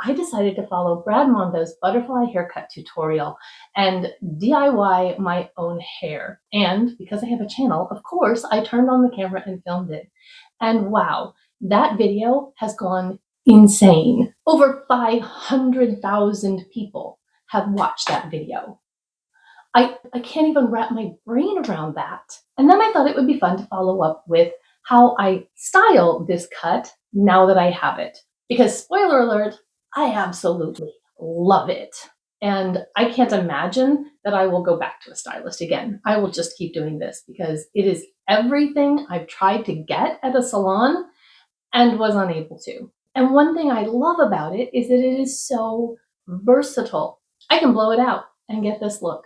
I decided to follow Brad Mondo's butterfly haircut tutorial and DIY my own hair. And because I have a channel, of course, I turned on the camera and filmed it. And wow, that video has gone insane. Over 500,000 people have watched that video. I can't even wrap my brain around that. And then I thought it would be fun to follow up with how I style this cut now that I have it. Because spoiler alert, I absolutely love it. And I can't imagine that I will go back to a stylist again. I will just keep doing this because it is everything I've tried to get at a salon and was unable to. And one thing I love about it is that it is so versatile. I can blow it out and get this look.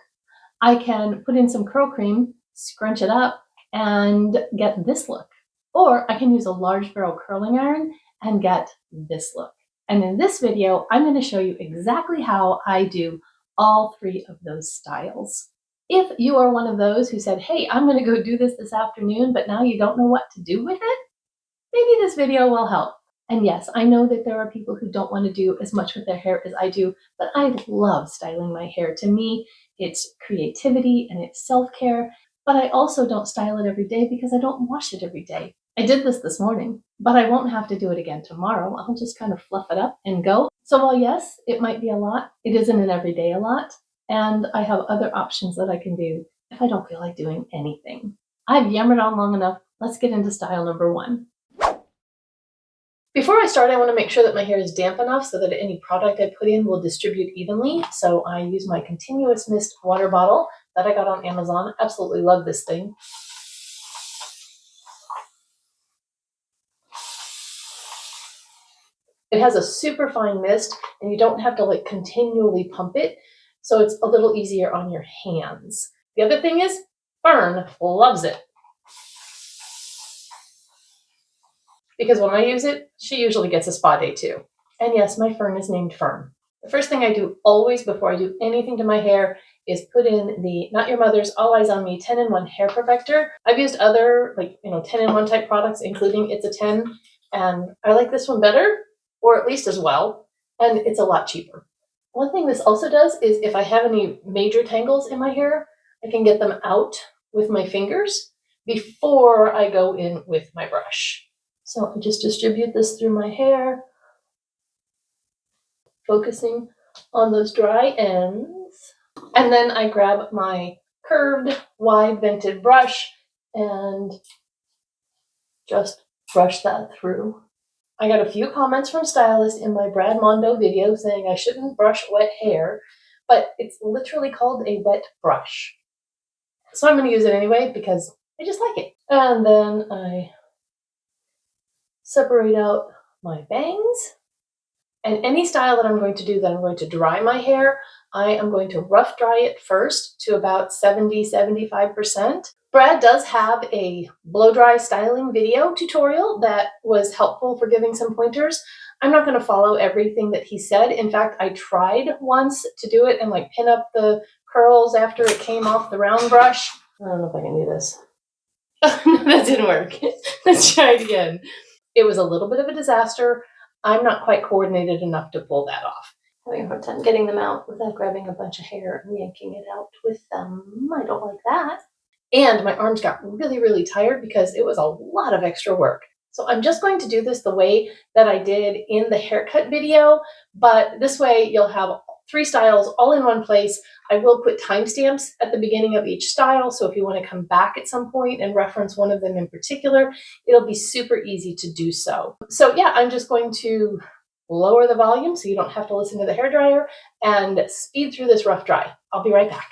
I can put in some curl cream, scrunch it up, and get this look. Or I can use a large barrel curling iron and get this look. And in this video, I'm going to show you exactly how I do all three of those styles. If you are one of those who said, hey, I'm going to go do this afternoon, but now you don't know what to do with it, maybe this video will help. And yes, I know that there are people who don't want to do as much with their hair as I do, but I love styling my hair. To me, it's creativity and it's self-care, but I also don't style it every day because I don't wash it every day. I did this morning, but I won't have to do it again tomorrow. I'll just kind of fluff it up and go. So while yes, it might be a lot, it isn't an everyday a lot, and I have other options that I can do if I don't feel like doing anything. I've yammered on long enough. Let's get into style number one. Before I start, I want to make sure that my hair is damp enough so that any product I put in will distribute evenly. So I use my Continuous Mist water bottle that I got on Amazon. Absolutely love this thing. It has a super fine mist and you don't have to like continually pump it. So it's a little easier on your hands. The other thing is Fern loves it. Because when I use it, she usually gets a spa day too. And yes, my Fern is named Fern. The first thing I do always before I do anything to my hair is put in the Not Your Mother's All Eyes on Me 10-in-1 hair perfector. I've used other 10-in-1 type products, including It's a 10, and I like this one better, or at least as well, and it's a lot cheaper. One thing this also does is if I have any major tangles in my hair, I can get them out with my fingers before I go in with my brush. So I just distribute this through my hair, focusing on those dry ends. And then I grab my curved, wide vented brush and just brush that through. I got a few comments from stylists in my Brad Mondo video saying I shouldn't brush wet hair, but it's literally called a wet brush. So I'm going to use it anyway because I just like it. And then I separate out my bangs. And any style that I'm going to do that I'm going to dry my hair, I am going to rough dry it first to about 70–75%. Brad does have a blow dry styling video tutorial that was helpful for giving some pointers. I'm not going to follow everything that he said. In fact, I tried once to do it and pin up the curls after it came off the round brush. I don't know if I can do this. That didn't work. Let's try it again. It was a little bit of a disaster. I'm not quite coordinated enough to pull that off. Having a hard time getting them out without grabbing a bunch of hair and yanking it out with them. I don't like that. And my arms got really, really tired because it was a lot of extra work. So I'm just going to do this the way that I did in the haircut video, but this way you'll have 3 styles all in one place. I will put timestamps at the beginning of each style, so if you want to come back at some point and reference one of them in particular, it'll be super easy to do so. So yeah, I'm just going to lower the volume so you don't have to listen to the hairdryer and speed through this rough dry. I'll be right back.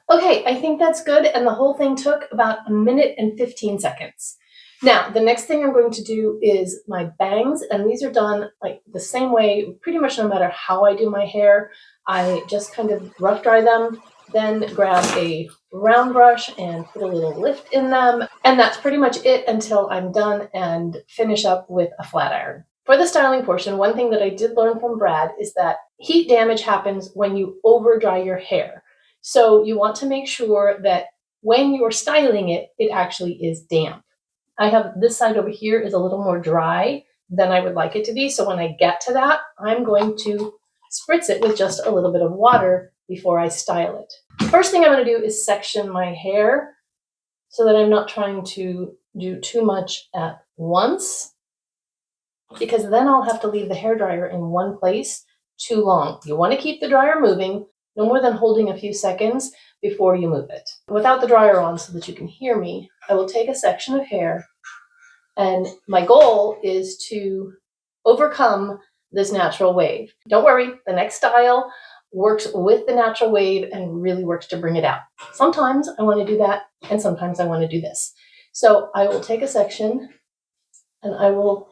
Okay, I think that's good, and the whole thing took about 1 minute and 15 seconds. Now, the next thing I'm going to do is my bangs, and these are done the same way, pretty much no matter how I do my hair. I just kind of rough dry them, then grab a round brush and put a little lift in them, and that's pretty much it until I'm done and finish up with a flat iron. For the styling portion, one thing that I did learn from Brad is that heat damage happens when you over dry your hair. So you want to make sure that when you're styling it, it actually is damp. I have this side over here is a little more dry than I would like it to be. So when I get to that, I'm going to spritz it with just a little bit of water before I style it. The first thing I'm going to do is section my hair so that I'm not trying to do too much at once, because then I'll have to leave the hairdryer in one place too long. You want to keep the dryer moving, no more than holding a few seconds before you move it. Without the dryer on so that you can hear me, I will take a section of hair, and my goal is to overcome this natural wave. Don't worry, the next style works with the natural wave and really works to bring it out. Sometimes I want to do that, and sometimes I want to do this. So I will take a section and I will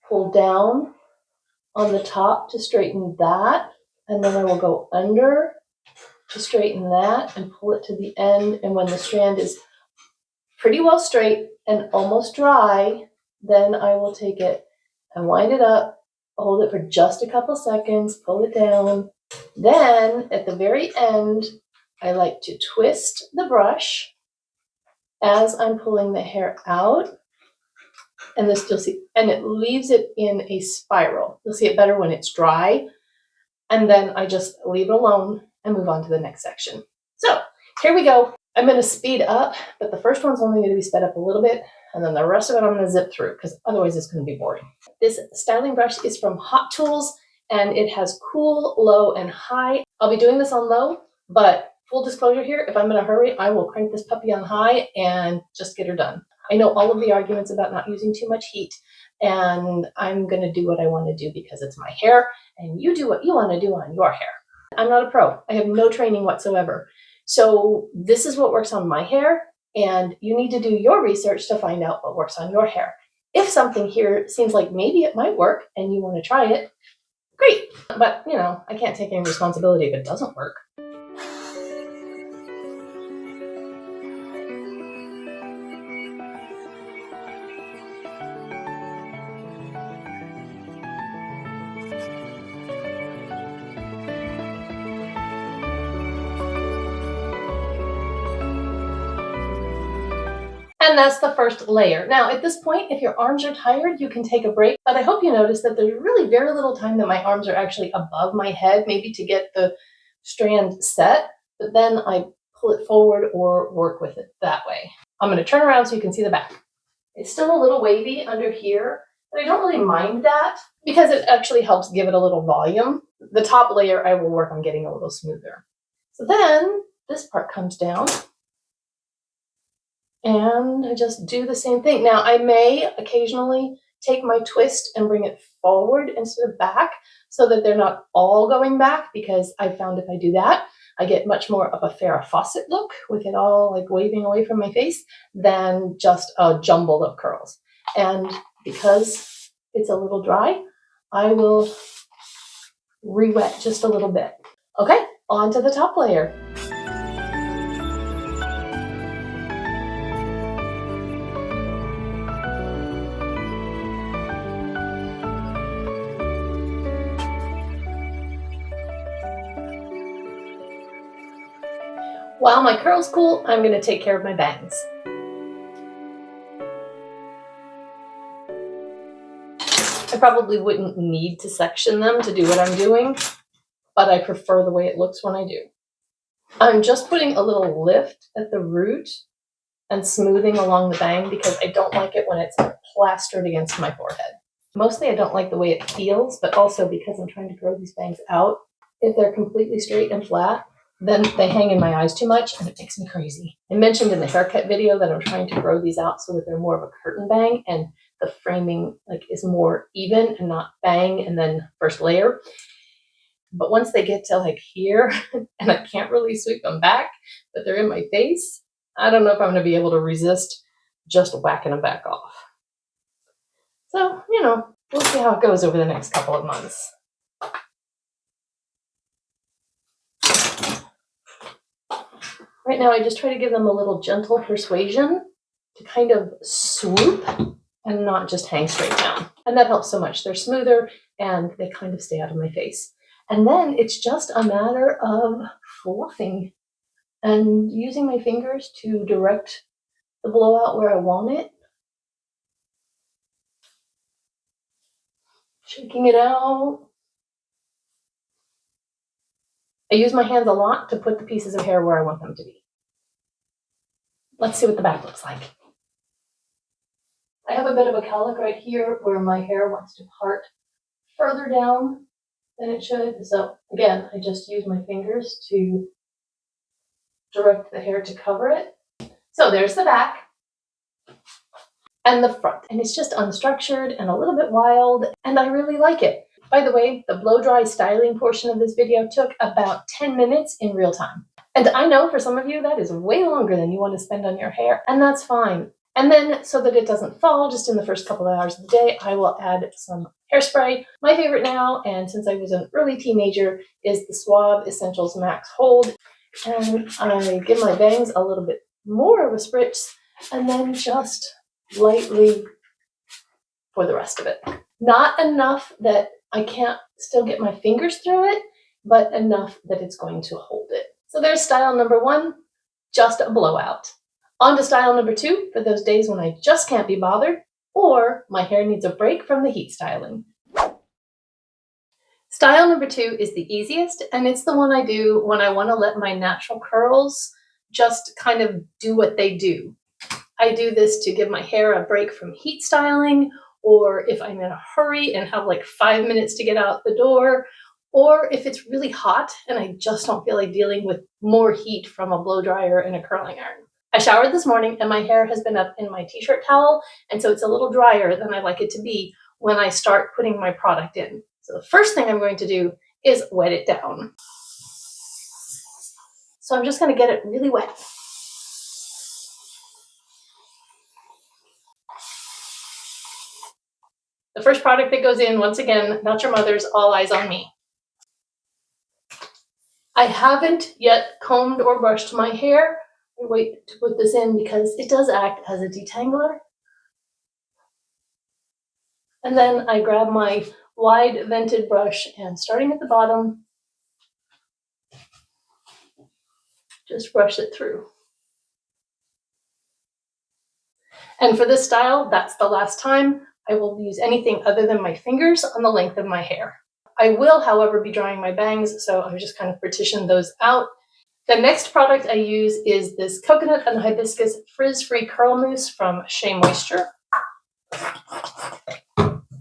pull down on the top to straighten that, and then I will go under to straighten that and pull it to the end. And when the strand is pretty well straight and almost dry, then I will take it and wind it up, hold it for just a couple seconds, pull it down. Then at the very end, I like to twist the brush as I'm pulling the hair out. And this you'll see, and it leaves it in a spiral. You'll see it better when it's dry. And then I just leave it alone and move on to the next section. So here we go. I'm going to speed up, but the first one's only going to be sped up a little bit, and then the rest of it I'm going to zip through because otherwise it's going to be boring. This styling brush is from Hot Tools, and it has cool, low, and high. I'll be doing this on low, but full disclosure here, if I'm in a hurry, I will crank this puppy on high and just get her done. I know all of the arguments about not using too much heat, and I'm going to do what I want to do because it's my hair, and you do what you want to do on your hair. I'm not a pro. I have no training whatsoever. So this is what works on my hair, and you need to do your research to find out what works on your hair. If something here seems like maybe it might work and you want to try it, great. But, you know, I can't take any responsibility if it doesn't work. And that's the first layer. Now, at this point, if your arms are tired, you can take a break. But I hope you notice that there's really very little time that my arms are actually above my head, maybe to get the strand set. But then I pull it forward or work with it that way. I'm going to turn around so you can see the back. It's still a little wavy under here, but I don't really mind that because it actually helps give it a little volume. The top layer I will work on getting a little smoother. So then this part comes down. And I just do the same thing. Now, I may occasionally take my twist and bring it forward instead of back so that they're not all going back, because I found if I do that, I get much more of a Farrah Fawcett look with it all like waving away from my face than just a jumble of curls. And because it's a little dry, I will re-wet just a little bit. Okay, on to the top layer. While my curls cool, I'm going to take care of my bangs. I probably wouldn't need to section them to do what I'm doing, but I prefer the way it looks when I do. I'm just putting a little lift at the root and smoothing along the bang because I don't like it when it's plastered against my forehead. Mostly I don't like the way it feels, but also because I'm trying to grow these bangs out. If they're completely straight and flat, then they hang in my eyes too much and it makes me crazy. I mentioned in the haircut video that I'm trying to grow these out so that they're more of a curtain bang and the framing like is more even and not bang and then first layer. But once they get to like here and I can't really sweep them back, but they're in my face, I don't know if I'm going to be able to resist just whacking them back off. So, you know, we'll see how it goes over the next couple of months. Right now, I just try to give them a little gentle persuasion to kind of swoop and not just hang straight down. And that helps so much. They're smoother and they kind of stay out of my face. And then it's just a matter of fluffing and using my fingers to direct the blowout where I want it. Shaking it out. I use my hands a lot to put the pieces of hair where I want them to be. Let's see what the back looks like. I have a bit of a cowlick right here where my hair wants to part further down than it should. So again, I just use my fingers to direct the hair to cover it. So there's the back and the front. And it's just unstructured and a little bit wild, and I really like it. By the way, the blow dry styling portion of this video took about 10 minutes in real time. And I know for some of you that is way longer than you want to spend on your hair, and that's fine. And then, so that it doesn't fall just in the first couple of hours of the day, I will add some hairspray. My favorite now, and since I was an early teenager, is the Suave Essentials Max Hold. And I give my bangs a little bit more of a spritz, and then just lightly for the rest of it. Not enough that I can't still get my fingers through it, but enough that it's going to hold it. So there's style number 1, just a blowout. On to style number 2, for those days when I just can't be bothered, or my hair needs a break from the heat styling. Style number 2 is the easiest, and it's the one I do when I want to let my natural curls just kind of do what they do. I do this to give my hair a break from heat styling, or if I'm in a hurry and have like 5 minutes to get out the door, or if it's really hot and I just don't feel like dealing with more heat from a blow dryer and a curling iron. I showered this morning and my hair has been up in my t-shirt towel, and so it's a little drier than I like it to be when I start putting my product in. So the first thing I'm going to do is wet it down. So I'm just going to get it really wet. The first product that goes in, once again, not your mother's, all eyes on me. I haven't yet combed or brushed my hair. I wait to put this in because it does act as a detangler. And then I grab my wide vented brush and starting at the bottom, just brush it through. And for this style, that's the last time I will use anything other than my fingers on the length of my hair. I will, however, be drying my bangs, so I've just kind of partitioned those out. The next product I use is this coconut and hibiscus frizz-free curl mousse from Shea Moisture.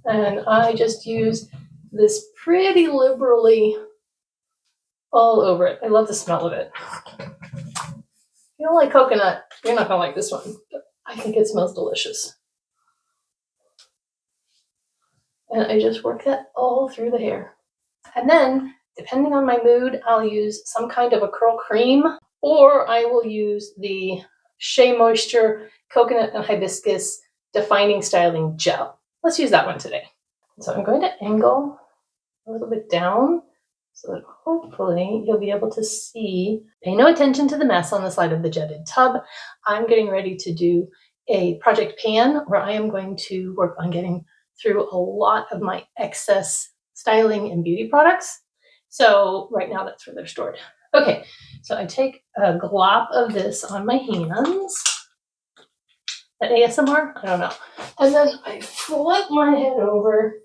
And I just use this pretty liberally all over it. I love the smell of it. If you don't like coconut, you're not gonna like this one, but I think it smells delicious. And I just work that all through the hair. And then, depending on my mood, I'll use some kind of a curl cream, or I will use the Shea Moisture Coconut and Hibiscus Defining Styling Gel. Let's use that one today. So I'm going to angle a little bit down so that hopefully you'll be able to see. Pay no attention to the mess on the side of the jetted tub. I'm getting ready to do a project pan where I am going to work on getting through a lot of my excess styling and beauty products. So right now that's where they're stored. Okay, so I take a glop of this on my hands. That ASMR? I don't know. And then I flip my head over.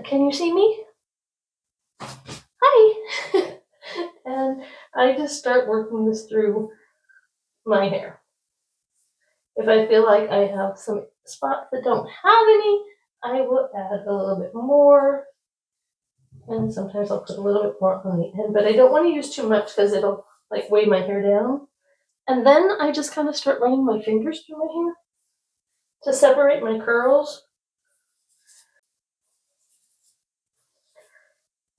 Can you see me? Hi! And I just start working this through my hair. If I feel like I have some spots that don't have any, I will add a little bit more. And sometimes I'll put a little bit more on the end, but I don't want to use too much because it'll like weigh my hair down. And then I just kind of start running my fingers through my hair to separate my curls.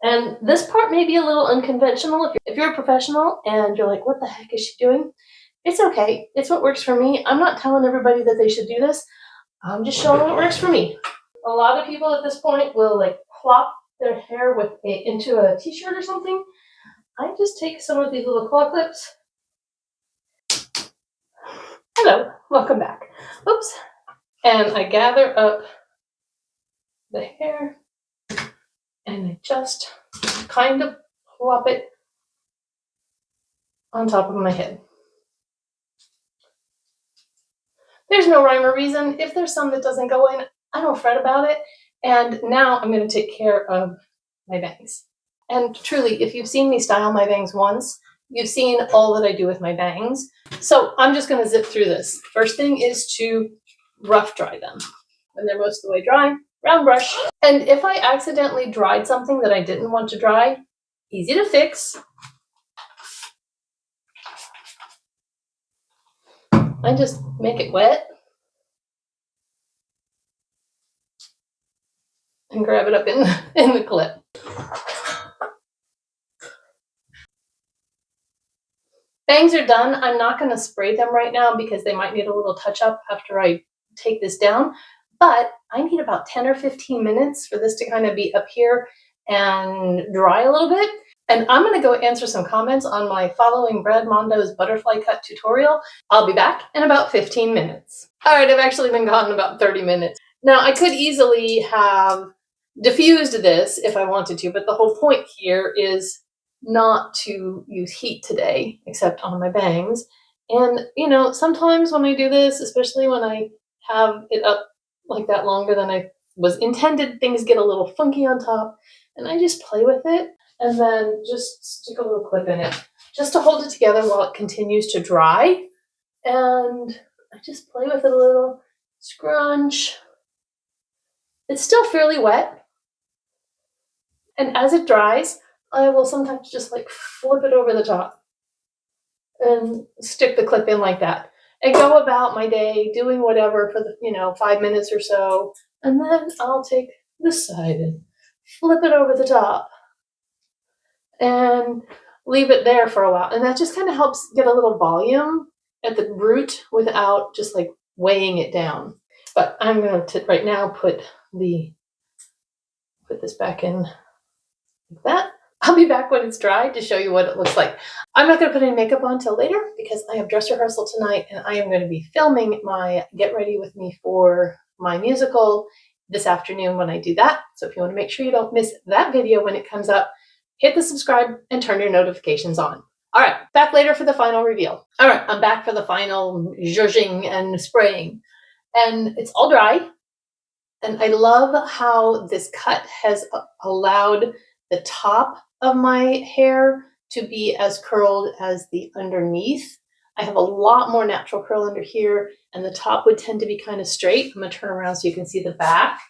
And this part may be a little unconventional. If you're a professional and you're like, what the heck is she doing? It's okay. It's what works for me. I'm not telling everybody that they should do this. I'm just showing what works for me. A lot of people at this point will like plop their hair into a t-shirt or something. I just take some of these little claw clips. Hello, welcome back. Oops. And I gather up the hair and I just kind of plop it on top of my head. There's no rhyme or reason. If there's some that doesn't go in, I don't fret about it. And now I'm going to take care of my bangs. And truly, if you've seen me style my bangs once, you've seen all that I do with my bangs. So I'm just going to zip through this. First thing is to rough dry them. When they're most of the way dry, round brush. And if I accidentally dried something that I didn't want to dry, easy to fix. I just make it wet and grab it up in the clip. Bangs are done. I'm not going to spray them right now because they might need a little touch up after I take this down, but I need about 10 or 15 minutes for this to kind of be up here and dry a little bit. And I'm going to go answer some comments on my following Brad Mondo's Butterfly Cut tutorial. I'll be back in about 15 minutes. All right, I've actually been gone about 30 minutes. Now, I could easily have diffused this if I wanted to, but the whole point here is not to use heat today, except on my bangs. And, you know, sometimes when I do this, especially when I have it up like that longer than I was intended, things get a little funky on top, and I just play with it and then just stick a little clip in it just to hold it together while it continues to dry. And I just play with it a little, scrunch. It's still fairly wet. And as it dries, I will sometimes just like flip it over the top and stick the clip in like that and go about my day doing whatever for the 5 minutes or so, and then I'll take this side and flip it over the top and leave it there for a while, and that just kind of helps get a little volume at the root without just like weighing it down. But I'm going to right now put this back in like that. I'll be back when it's dry to show you what it looks like. I'm not going to put any makeup on till later because I have dress rehearsal tonight and I am going to be filming my Get Ready With Me for my musical this afternoon when I do that. So if you want to make sure you don't miss that video when it comes up, hit the subscribe and turn your notifications on. All right, back later for the final reveal. All right, I'm back for the final zhuzhing and spraying. And it's all dry. And I love how this cut has allowed the top of my hair to be as curled as the underneath. I have a lot more natural curl under here, and the top would tend to be kind of straight. I'm going to turn around so you can see the back.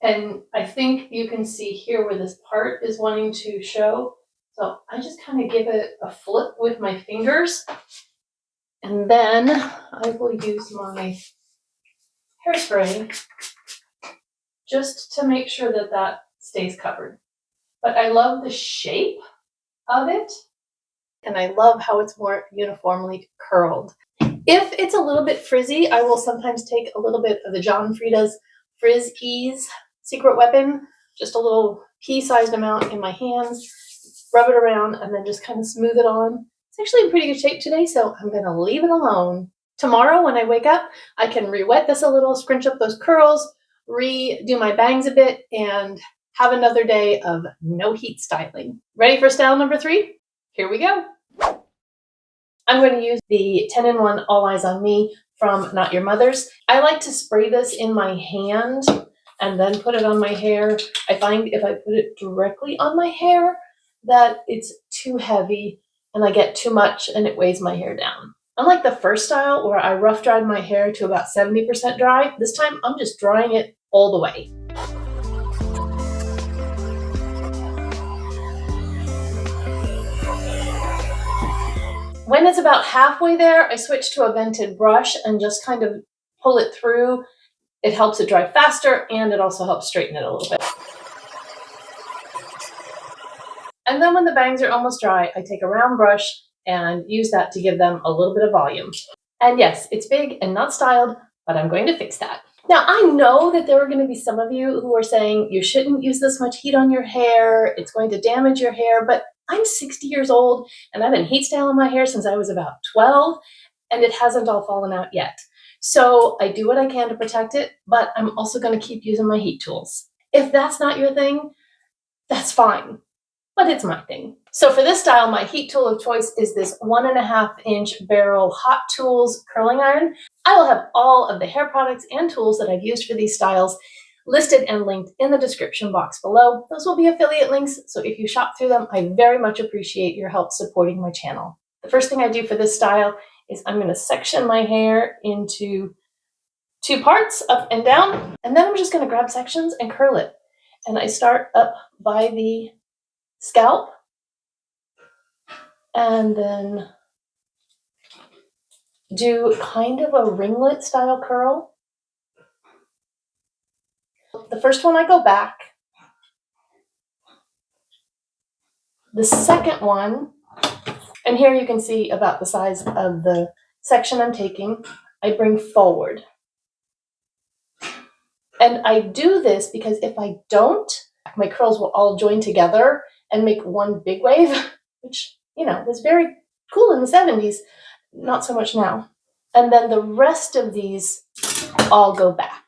And I think you can see here where this part is wanting to show. So I just kind of give it a flip with my fingers. And then I will use my hairspray just to make sure that that stays covered. But I love the shape of it, and I love how it's more uniformly curled. If it's a little bit frizzy, I will sometimes take a little bit of the John Frieda's Frizz Ease Secret Weapon, just a little pea-sized amount in my hands, rub it around, and then just kind of smooth it on. It's actually in pretty good shape today, so I'm going to leave it alone. Tomorrow when I wake up, I can re-wet this a little, scrunch up those curls, redo my bangs a bit, and have another day of no heat styling. Ready for style number 3? Here we go. I'm going to use the 10-in-1 All Eyes on Me from Not Your Mother's. I like to spray this in my hand and then put it on my hair. I find if I put it directly on my hair that it's too heavy and I get too much and it weighs my hair down. Unlike the first style where I rough dried my hair to about 70% dry, this time I'm just drying it all the way. When it's about halfway there, I switch to a vented brush and just kind of pull it through. It helps it dry faster and it also helps straighten it a little bit. And then when the bangs are almost dry, I take a round brush and use that to give them a little bit of volume. And yes, it's big and not styled, but I'm going to fix that. Now, I know that there are going to be some of you who are saying you shouldn't use this much heat on your hair, it's going to damage your hair, but I'm 60 years old and I've been heat styling my hair since I was about 12 and it hasn't all fallen out yet. So I do what I can to protect it, but I'm also going to keep using my heat tools. If that's not your thing, that's fine, but it's my thing. So for this style, my heat tool of choice is this 1.5-inch barrel Hot Tools curling iron. I will have all of the hair products and tools that I've used for these styles listed and linked in the description box below. Those will be affiliate links, so if you shop through them, I very much appreciate your help supporting my channel. The first thing I do for this style is I'm going to section my hair into 2 parts, up and down, and then I'm just going to grab sections and curl it. And I start up by the scalp, and then do kind of a ringlet style curl. The first one I go back. The second one, and here you can see about the size of the section I'm taking, I bring forward. And I do this because if I don't, my curls will all join together and make one big wave, which, you know, was very cool in the 70s, not so much now. And then the rest of these all go back.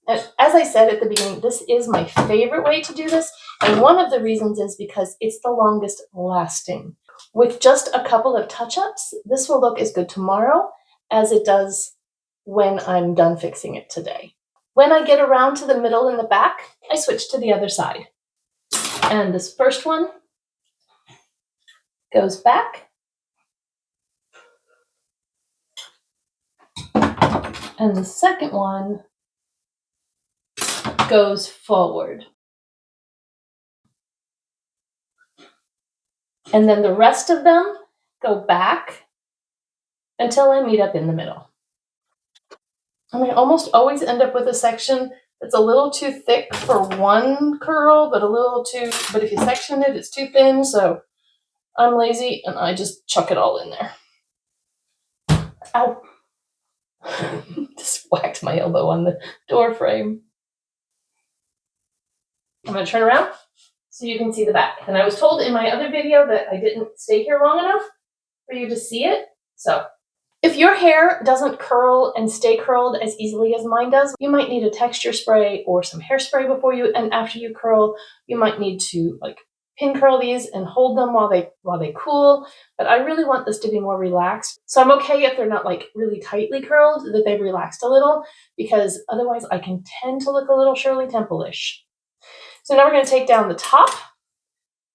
And as I said at the beginning, this is my favorite way to do this. And one of the reasons is because it's the longest lasting. With just a couple of touch-ups, this will look as good tomorrow as it does when I'm done fixing it today. When I get around to the middle and the back, I switch to the other side. And this first one goes back. And the second one goes forward. And then the rest of them go back until I meet up in the middle. And I almost always end up with a section that's a little too thick for one curl, but if you section it, it's too thin. So I'm lazy and I just chuck it all in there. Ow. Just whacked my elbow on the door frame. I'm going to turn around so you can see the back. And I was told in my other video that I didn't stay here long enough for you to see it. So if your hair doesn't curl and stay curled as easily as mine does, you might need a texture spray or some hairspray before you, and after you curl, you might need to like pin curl these and hold them while they cool. But I really want this to be more relaxed. So I'm okay if they're not like really tightly curled, that they've relaxed a little, because otherwise I can tend to look a little Shirley Temple-ish. So now we're going to take down the top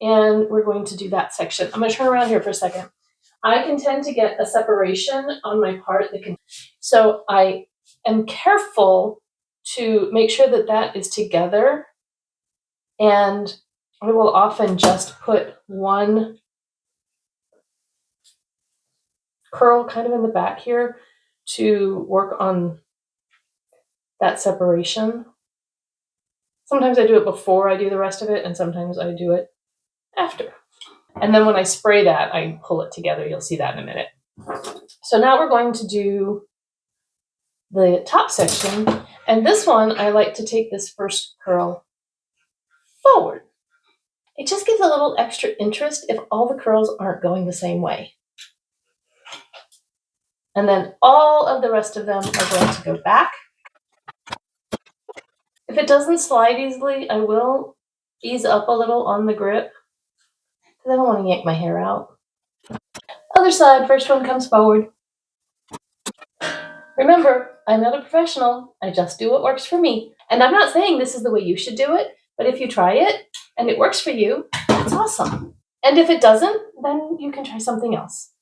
and we're going to do that section. I'm going to turn around here for a second. I can tend to get a separation on my part so I am careful to make sure that that is together, and I will often just put one curl kind of in the back here to work on that separation. Sometimes I do it before I do the rest of it, and sometimes I do it after. And then when I spray that, I pull it together. You'll see that in a minute. So now we're going to do the top section. And this one, I like to take this first curl forward. It just gives a little extra interest if all the curls aren't going the same way. And then all of the rest of them are going to go back. If it doesn't slide easily, I will ease up a little on the grip, because I don't want to yank my hair out. Other side, first one comes forward. Remember, I'm not a professional. I just do what works for me. And I'm not saying this is the way you should do it, but if you try it and it works for you, that's awesome. And if it doesn't, then you can try something else.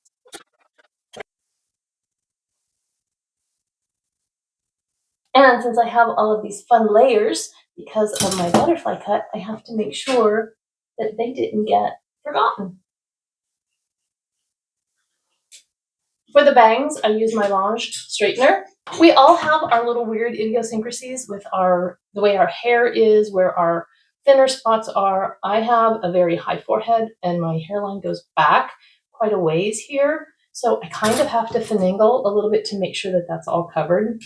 And since I have all of these fun layers because of my butterfly cut, I have to make sure that they didn't get forgotten. For the bangs, I use my Lange straightener. We all have our little weird idiosyncrasies with the way our hair is, where our thinner spots are. I have a very high forehead and my hairline goes back quite a ways here. So I kind of have to finagle a little bit to make sure that that's all covered.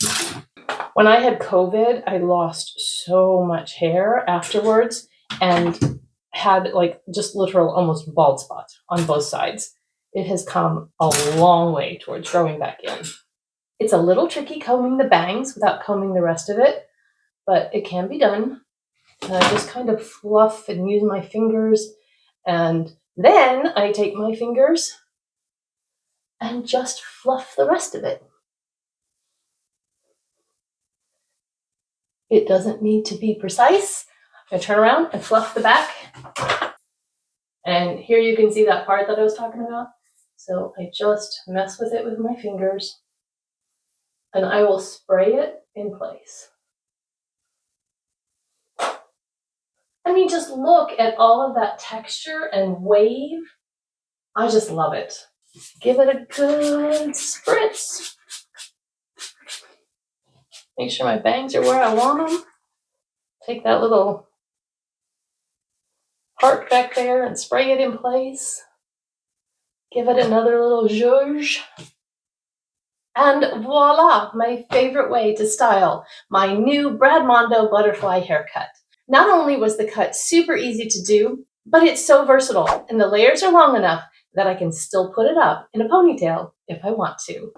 When I had COVID, I lost so much hair afterwards and had like just literal almost bald spots on both sides. It has come a long way towards growing back in. It's a little tricky combing the bangs without combing the rest of it, but it can be done. And I just kind of fluff and use my fingers, and then I take my fingers and just fluff the rest of it. It doesn't need to be precise. I'm gonna turn around and fluff the back. And here you can see that part that I was talking about. So I just mess with it with my fingers and I will spray it in place. I mean, just look at all of that texture and wave. I just love it. Give it a good spritz. Make sure my bangs are where I want them. Take that little part back there and spray it in place. Give it another little zhuzh. And voila, my favorite way to style my new Brad Mondo Butterfly haircut. Not only was the cut super easy to do, but it's so versatile and the layers are long enough that I can still put it up in a ponytail if I want to.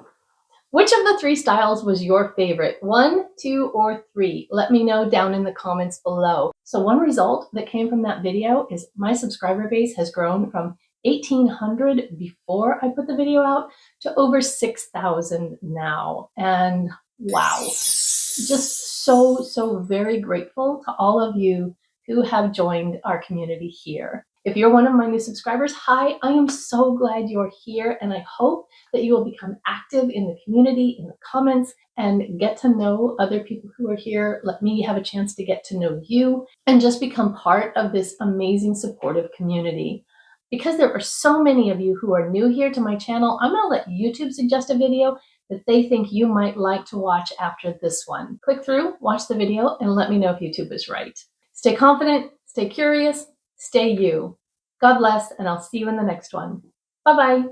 Which of the 3 styles was your favorite? 1, 2, or 3? Let me know down in the comments below. So one result that came from that video is my subscriber base has grown from 1,800 before I put the video out to over 6,000 now. And wow, just so very grateful to all of you who have joined our community here. If you're one of my new subscribers, hi, I am so glad you're here and I hope that you will become active in the community, in the comments, and get to know other people who are here. Let me have a chance to get to know you and just become part of this amazing supportive community. Because there are so many of you who are new here to my channel, I'm gonna let YouTube suggest a video that they think you might like to watch after this one. Click through, watch the video, and let me know if YouTube is right. Stay confident, stay curious, stay you. God bless, and I'll see you in the next one. Bye-bye.